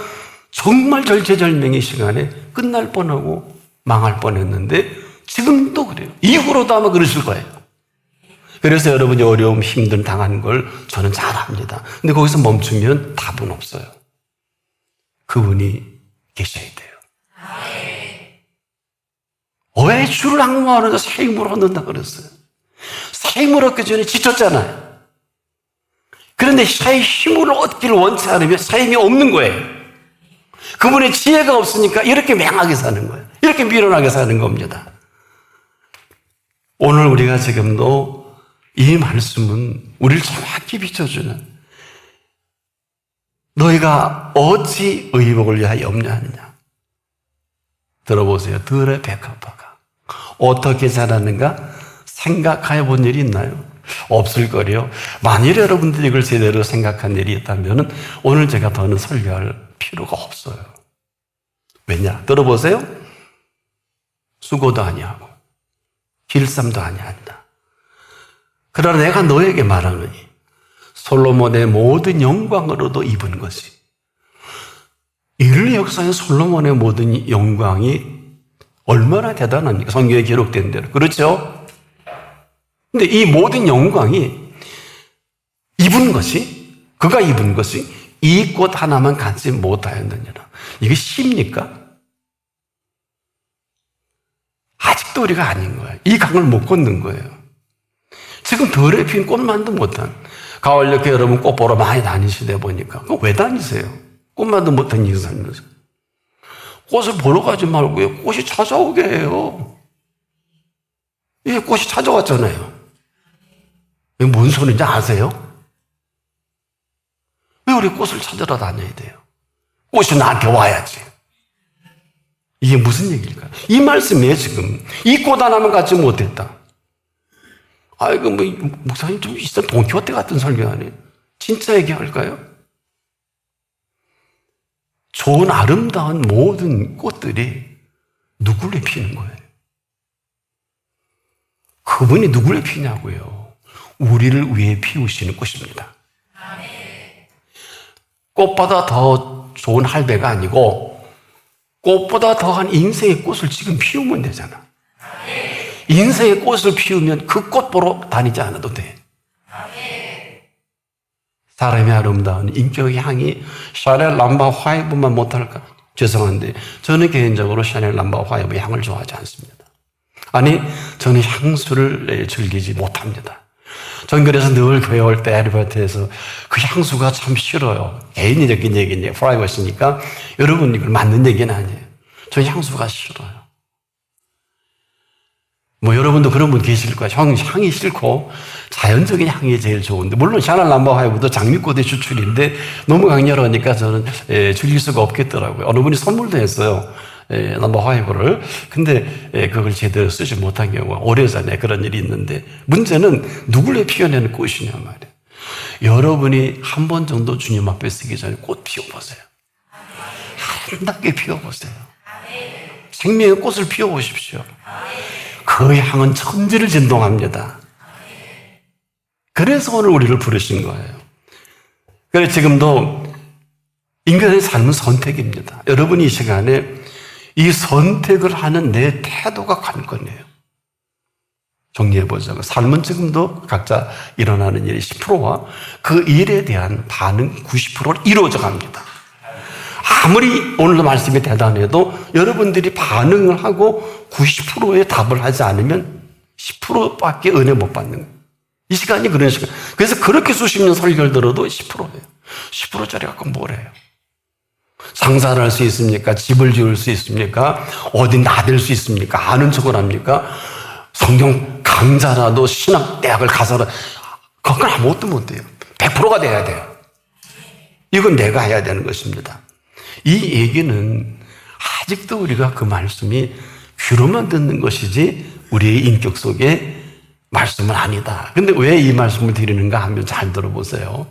정말 절체절명의 시간에 끝날 뻔하고 망할 뻔했는데 지금도 그래요. 이후로도 아마 그러실 거예요. 그래서 여러분이 어려움, 힘든 당한 걸 저는 잘 압니다. 근데 거기서 멈추면 답은 없어요. 그분이 계셔야 돼요. 왜 주를 항모하는 자 새 힘을 얻는다 그랬어요? 새 힘을 얻기 전에 지쳤잖아요. 그런데 새 힘을 얻기를 원치 않으면 새 힘이 없는 거예요. 그분의 지혜가 없으니까 이렇게 맹하게 사는 거예요. 이렇게 미련하게 사는 겁니다. 오늘 우리가 지금도 이 말씀은 우리를 정확히 비춰주는 너희가 어찌 의복을 위하여 염려하느냐. 들어보세요. 들의 백합화가 어떻게 자랐는가 생각해 본 일이 있나요? 없을 거래요. 만일 여러분들이 이걸 제대로 생각한 일이 있다면 오늘 제가 더는 설교할 필요가 없어요. 왜냐? 들어보세요. 수고도 아니하고 길쌈도 아니한다. 그러나 내가 너에게 말하노니 솔로몬의 모든 영광으로도 입은 것이 인류 역사에 솔로몬의 모든 영광이 얼마나 대단합니까? 성경에 기록된 대로. 그렇죠? 근데 이 모든 영광이 그가 입은 것이 이 꽃 하나만 갖지 못하였느니라. 이게 쉽니까? 아직도 우리가 아닌 거예요. 이 강을 못 걷는 거예요. 지금 덜에 핀 꽃만도 못한 가을 이렇게 여러분 꽃 보러 많이 다니시다 보니까 그럼 왜 다니세요? 꽃만도 못한 인생이면서 꽃을 보러 가지 말고요. 꽃이 찾아오게 해요. 이게 꽃이 찾아왔잖아요. 이게 뭔 소리인지 아세요? 왜 우리 꽃을 찾으러 다녀야 돼요? 꽃이 나한테 와야지. 이게 무슨 얘기일까요? 이 말씀이에요, 지금. 이 꽃 하나만 갖지 못했다. 아이고, 목사님 좀 있어 돈키호테 같은 설교 아니에요? 진짜 얘기할까요? 좋은 아름다운 모든 꽃들이 누구를 피는 거예요? 그분이 누구를 피냐고요? 우리를 위해 피우시는 꽃입니다. 꽃보다 더 좋은 할배가 아니고 꽃보다 더한 인생의 꽃을 지금 피우면 되잖아. 인생의 꽃을 피우면 그 꽃 보러 다니지 않아도 돼. 사람의 아름다운 인격의 향이 샤넬 남바 화이브만 못할까? 죄송한데 저는 개인적으로 샤넬 남바 화이브의 향을 좋아하지 않습니다. 아니, 저는 향수를 즐기지 못합니다. 전 그래서 늘 교회 올 때 아르바이트에서 그 향수가 참 싫어요. 개인적인 얘기인데 프라이버시니까 여러분 이걸 맞는 얘기는 아니에요. 저 향수가 싫어요. 뭐 여러분도 그런 분 계실 거예요. 향이 싫고 자연적인 향이 제일 좋은데 물론 샤넬 넘버 5도 장미꽃의 추출인데 너무 강렬하니까 저는 즐길 수가 없겠더라고요. 어느 분이 선물도 했어요. 넘버 5를. 근데 그걸 제대로 쓰지 못한 경우가 오래전에 그런 일이 있는데 문제는 누굴 위해 피워내는 꽃이냐 말이에요. 여러분이 한 번 정도 주님 앞에 쓰기 전에 꽃 피워보세요. 아름답게 피워보세요. 생명의 꽃을 피워보십시오. 그 향은 천지를 진동합니다. 그래서 오늘 우리를 부르신 거예요. 그래서 지금도 인간의 삶은 선택입니다. 여러분이 이 시간에 이 선택을 하는 내 태도가 관건이에요. 정리해보자고. 삶은 지금도 각자 일어나는 일이 10%와 그 일에 대한 반응 90%를 이루어져 갑니다. 아무리 오늘도 말씀이 대단해도 여러분들이 반응을 하고 90%의 답을 하지 않으면 10%밖에 은혜 못 받는 거예요. 이 시간이 그런 시간. 그래서 그렇게 수십 년 설교를 들어도 10%예요. 10%짜리 갖고 뭘 해요? 장사를 할 수 있습니까? 집을 지을 수 있습니까? 어디 나댈 수 있습니까? 아는 척을 합니까? 성경 강좌라도 신학대학을 가서는 그건 아무것도 못 돼요. 100%가 돼야 돼요. 이건 내가 해야 되는 것입니다. 이 얘기는 아직도 우리가 그 말씀이 귀로만 듣는 것이지 우리의 인격 속에 말씀은 아니다. 근데 왜 이 말씀을 드리는가 하면 잘 들어보세요.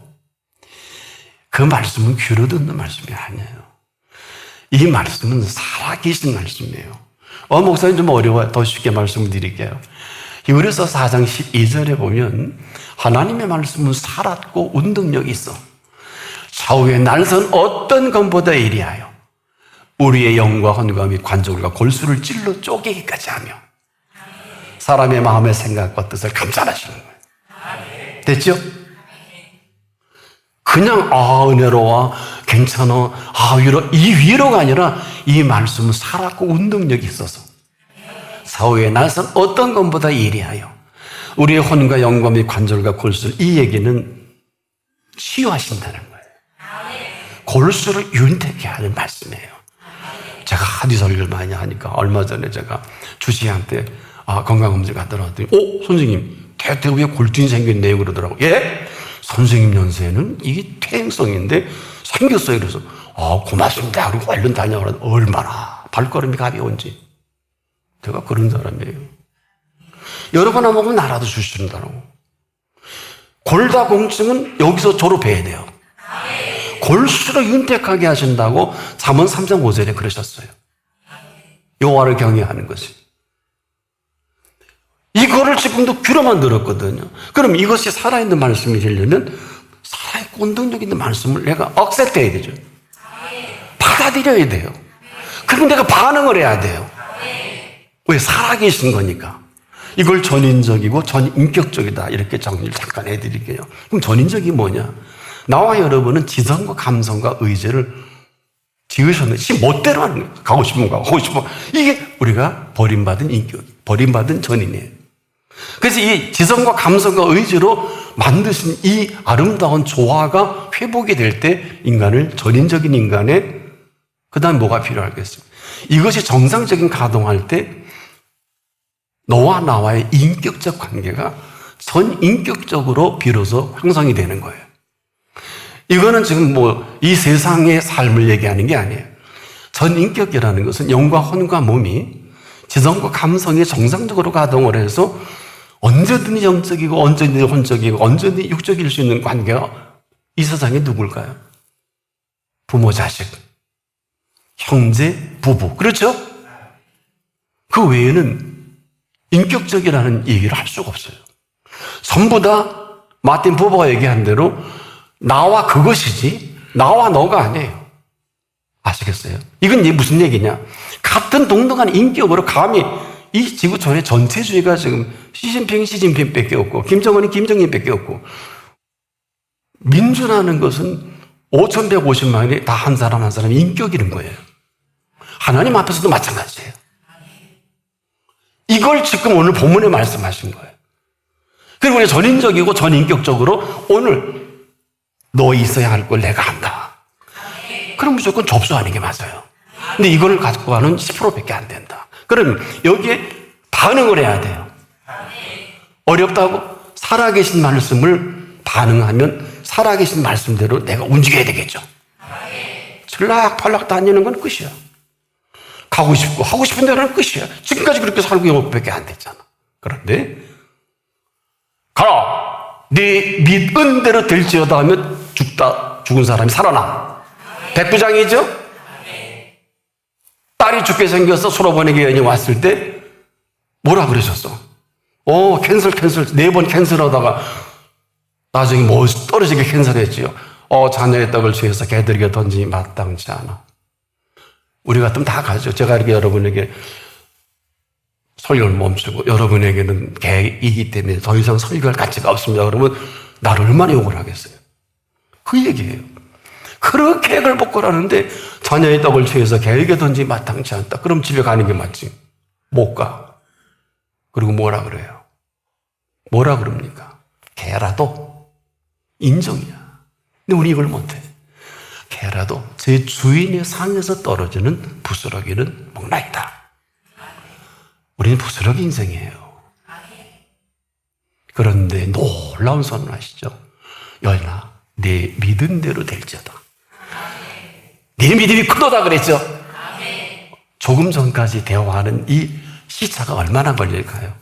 그 말씀은 귀로 듣는 말씀이 아니에요. 이 말씀은 살아계신 말씀이에요. 목사님 좀 어려워요. 더 쉽게 말씀을 드릴게요. 히브리서 4장 12절에 보면 하나님의 말씀은 살았고 운동력이 있어. 좌우의 날선 어떤 것보다 예리하여 우리의 영과 혼과 및 관절과 골수를 찔러 쪼개기까지 하며 사람의 마음의 생각과 뜻을 감찰하시는 거예요. 됐죠? 그냥 은혜로워 괜찮아 이 위로가 아니라 이 말씀은 살았고 운동력이 있어서 좌우의 날선 어떤 것보다 예리하여 우리의 혼과 영과 및 관절과 골수를 이 얘기는 치유하신다는 거예요. 골수를 윤택케 하는 말씀이에요. 제가 하도 설교를 많이 하니까 얼마 전에 제가 주치의한테 건강검진 갔다 왔더니 선생님 대퇴후에 골진이 생겼네요 그러더라고요. 예? 선생님 연세는 이게 퇴행성인데 생겼어요. 그래서 고맙습니다. 그리고 얼른 다녀오라. 얼마나 발걸음이 가벼운지. 제가 그런 사람이에요. 여러 번 안 먹으면 나라도 주신다고. 골다공증은 여기서 졸업해야 돼요. 골수로 윤택하게 하신다고 잠언 3장 5절에 그러셨어요. 여호와를 경외하는 것이. 이거를 지금도 귀로만 들었거든요. 그럼 이것이 살아있는 말씀이 되려면 살아있고 운동력 있는 말씀을 내가 억셉트해야 되죠. 받아들여야 돼요. 그럼 내가 반응을 해야 돼요. 왜? 살아계신 거니까. 이걸 전인적이고 전인격적이다 이렇게 정리를 잠깐 해드릴게요. 그럼 전인적이 뭐냐? 나와 여러분은 지성과 감성과 의지를 지으셨는데 지 멋대로 하는 거예요. 가고 싶으면 가고 하고 싶으면 이게 우리가 버림받은 인격, 버림받은 전인이에요. 그래서 이 지성과 감성과 의지로 만드신 이 아름다운 조화가 회복이 될 때 인간을 전인적인 인간의 그 다음 뭐가 필요하겠어요? 이것이 정상적인 가동할 때 너와 나와의 인격적 관계가 전인격적으로 비로소 형성이 되는 거예요. 이거는 지금 이 세상의 삶을 얘기하는 게 아니에요. 전인격이라는 것은 영과 혼과 몸이 지성과 감성이 정상적으로 가동을 해서 언제든지 영적이고 언제든지 혼적이고 언제든지 육적일 수 있는 관계가 이 세상에 누굴까요? 부모, 자식, 형제, 부부. 그렇죠? 그 외에는 인격적이라는 얘기를 할 수가 없어요. 전부 다 마틴 부버가 얘기한 대로 나와 그것이지 나와 너가 아니에요. 아시겠어요? 이건 무슨 얘기냐? 같은 동등한 인격으로 감히 이 지구촌의 전체주의가 지금 시진핑밖에 없고 김정은이 김정일밖에 없고 민주라는 것은 5,150만이 다 한 사람 한 사람 인격이는 거예요. 하나님 앞에서도 마찬가지예요. 이걸 지금 오늘 본문에 말씀하신 거예요. 그리고 우리 전인적이고 전인격적으로 오늘 너 있어야 할 걸 내가 한다. 그럼 무조건 접수하는 게 맞아요. 근데 이걸 갖고 가는 10%밖에 안 된다. 그럼 여기에 반응을 해야 돼요. 어렵다고 살아계신 말씀을 반응하면 살아계신 말씀대로 내가 움직여야 되겠죠. 철락팔락 다니는 건 끝이야. 가고 싶고 하고 싶은 대로는 끝이야. 지금까지 그렇게 살고 이것밖에 안 됐잖아. 그런데 가라 네 믿은 대로 될지어다 하면 죽은 사람이 살아나. 백부장이죠? 딸이 죽게 생겨서 솔로몬에게 여인이 왔을 때 뭐라 그러셨어? 캔슬 4번 캔슬하다가 나중에 뭐 떨어지게 캔슬했지요. 자녀의 떡을 죄에서 개들에게 던지니 마땅치 않아. 우리 같으면 다 가죠. 제가 이렇게 여러분에게 설교를 멈추고 여러분에게는 개이기 때문에 더 이상 설교할 가치가 없습니다. 그러면 나를 얼마나 욕을 하겠어요? 그 얘기예요. 그렇게 핵을 복구하는데 자녀의 떡을 취해서 개에게 던지니 마땅치 않다. 그럼 집에 가는 게 맞지. 못 가. 그리고 뭐라 그래요? 뭐라 그럽니까? 개라도 인정이야. 근데 우리 이걸 못해. 개라도 제 주인의 상에서 떨어지는 부스러기는 먹나이다. 우리는 부스러기 인생이에요. 그런데 놀라운 선언을 하시죠. 여인아, 내 믿은 대로 될지어다. 네 믿음이 크도다 그랬죠. 조금 전까지 대화하는 이 시차가 얼마나 걸릴까요?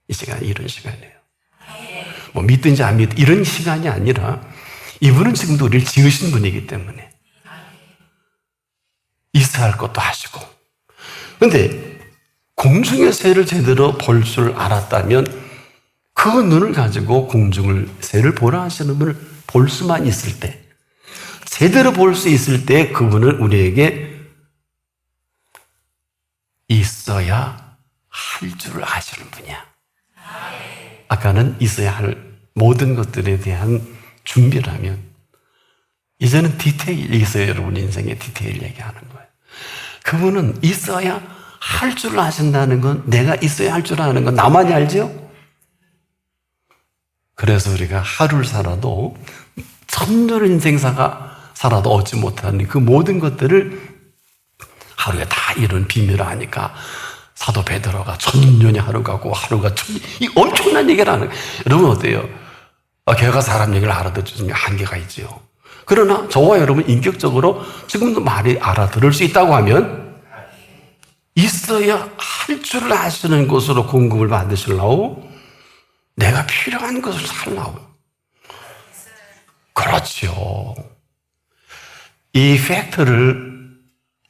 이 시간이 이런 시간이에요. 뭐 믿든지 안 믿든 이런 시간이 아니라 이분은 지금도 우리를 지으신 분이기 때문에 있어야 할 것도 하시고. 그런데 공중의 새를 제대로 볼 줄 알았다면 그 눈을 가지고 공중의 새를 보라 하시는 분을 볼 수만 있을 때, 제대로 볼 수 있을 때 그분은 우리에게 있어야 할 줄을 아시는 분이야. 아까는 있어야 할 모든 것들에 대한 준비라면 이제는 디테일, 있어요. 여러분 인생의 디테일 얘기하는 거예요. 그분은 있어야 할 줄 아신다는 건, 내가 있어야 할 줄 아는 건 나만이 알죠? 그래서 우리가 하루를 살아도, 천년 인생사가 살아도 얻지 못하는 그 모든 것들을 하루에 다 이런 비밀을 아니까 사도 베드로가 천년이 하루 같고 하루가 천년, 이 엄청난 얘기를 하는 거예요. 여러분 어때요? 걔가 사람 얘기를 알아듣는 한계가 있죠. 그러나 저와 여러분 인격적으로 지금도 말이 알아들을 수 있다고 하면 있어야 할 줄을 아시는 것으로 공급을 받으시려고 내가 필요한 것을 살라고. 그렇죠. 이 팩트를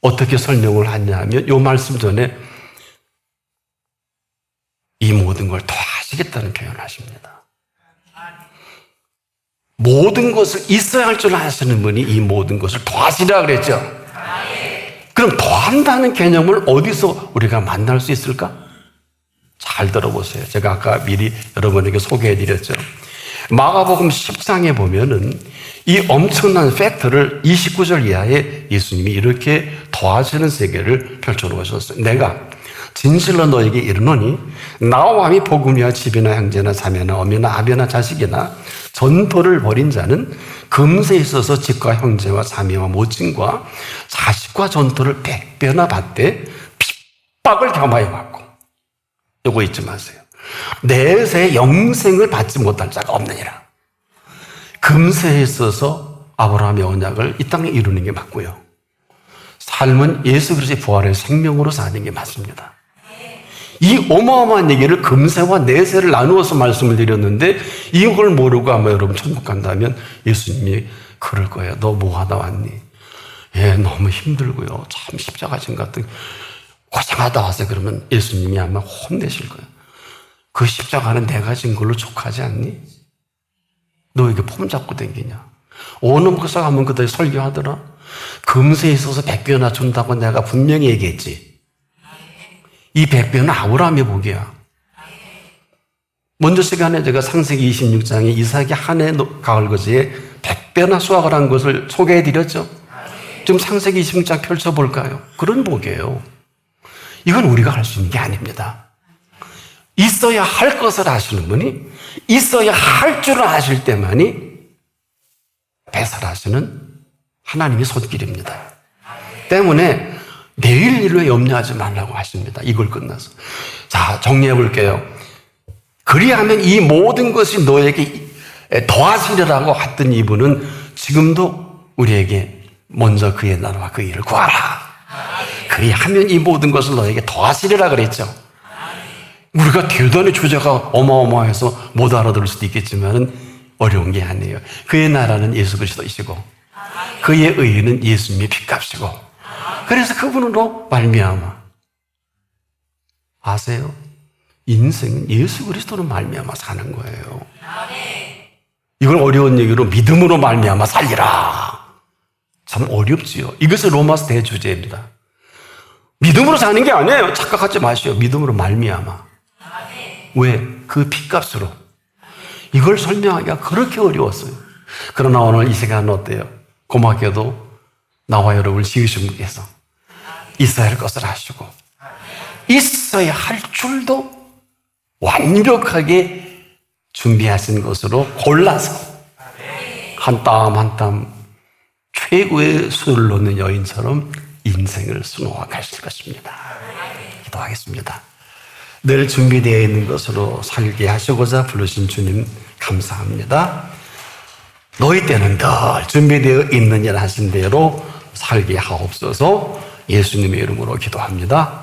어떻게 설명을 하냐면 이 말씀 전에 이 모든 걸 더하시겠다는 표현을 하십니다. 모든 것을 있어야 할 줄 아시는 분이 이 모든 것을 더하시라 그랬죠. 그럼 더한다는 개념을 어디서 우리가 만날 수 있을까? 잘 들어보세요. 제가 아까 미리 여러분에게 소개해드렸죠. 마가복음 10장에 보면은 이 엄청난 팩트를 29절 이하에 예수님이 이렇게 더하시는 세계를 펼쳐놓으셨어요. 내가 진실로 너에게 이르노니 나와 함이 복음이야 집이나 형제나 자매나 어미나 아비나 자식이나 전토를 벌인 자는 금세에 있어서 집과 형제와 자매와 모친과 자식과 전토를 100배나 받되 핍박을 겸하여 받고, 요거 잊지 마세요. 내세 영생을 받지 못할 자가 없느니라. 금세에 있어서 아브라함의 언약을 이 땅에 이루는 게 맞고요. 삶은 예수 그리스도의 부활의 생명으로 사는 게 맞습니다. 이 어마어마한 얘기를 금세와 내세를 나누어서 말씀을 드렸는데 이걸 모르고 아마 여러분 천국 간다면 예수님이 그럴 거예요. 너 뭐 하다 왔니? 예, 너무 힘들고요. 참 십자가 진 같은 고생하다 왔어요. 그러면 예수님이 아마 혼내실 거예요. 그 십자가는 내가 진 걸로 족하지 않니? 너 이게 폼 잡고 댕기냐? 오늘 그사 가면 그들 설교하더라. 금세에 있어서 100배나 준다고 내가 분명히 얘기했지. 이 100배는 아브라함의 복이야. 먼저 시간에 제가 창세기 26장에 이삭이 한 해 가을거지에 100배나 수확을 한 것을 소개해드렸죠. 지금 창세기 26장 펼쳐볼까요? 그런 복이에요. 이건 우리가 할 수 있는 게 아닙니다. 있어야 할 것을 하시는 분이 있어야 할 줄을 아실 때만이 배설하시는 하나님의 손길입니다. 때문에 내일 일로 염려하지 말라고 하십니다. 이걸 끝나서. 자, 정리해 볼게요. 그리하면 이 모든 것이 너에게 더하시리라고 했던 이분은 지금도 우리에게 먼저 그의 나라와 그 일을 구하라. 그리하면 이 모든 것을 너에게 더하시리라 그랬죠. 우리가 대단히 주제가 어마어마해서 못 알아들을 수도 있겠지만 어려운 게 아니에요. 그의 나라는 예수 그리스도이시고 그의 의는 예수님의 핏값이고 그래서 그분으로 말미암아 아세요? 인생은 예수 그리스도로 말미암아 사는 거예요. 이걸 어려운 얘기로 믿음으로 말미암아 살리라. 참 어렵지요. 이것은 로마서 대주제입니다. 믿음으로 사는 게 아니에요. 착각하지 마시오. 믿음으로 말미암아. 왜? 그 핏값으로. 이걸 설명하기가 그렇게 어려웠어요. 그러나 오늘 이 시간은 어때요? 고맙게도 나와 여러분을 지으신 분께서 있어야 할 것을 하시고 있어야 할 줄도 완벽하게 준비하신 것으로 골라서 한 땀 한 땀 최고의 술을 놓는 여인처럼 인생을 수놓아 가실 것입니다. 기도하겠습니다. 늘 준비되어 있는 것으로 살게 하시고자 부르신 주님 감사합니다. 너희 때는 늘 준비되어 있는 일 하신 대로 살게 하옵소서. 예수님의 이름으로 기도합니다.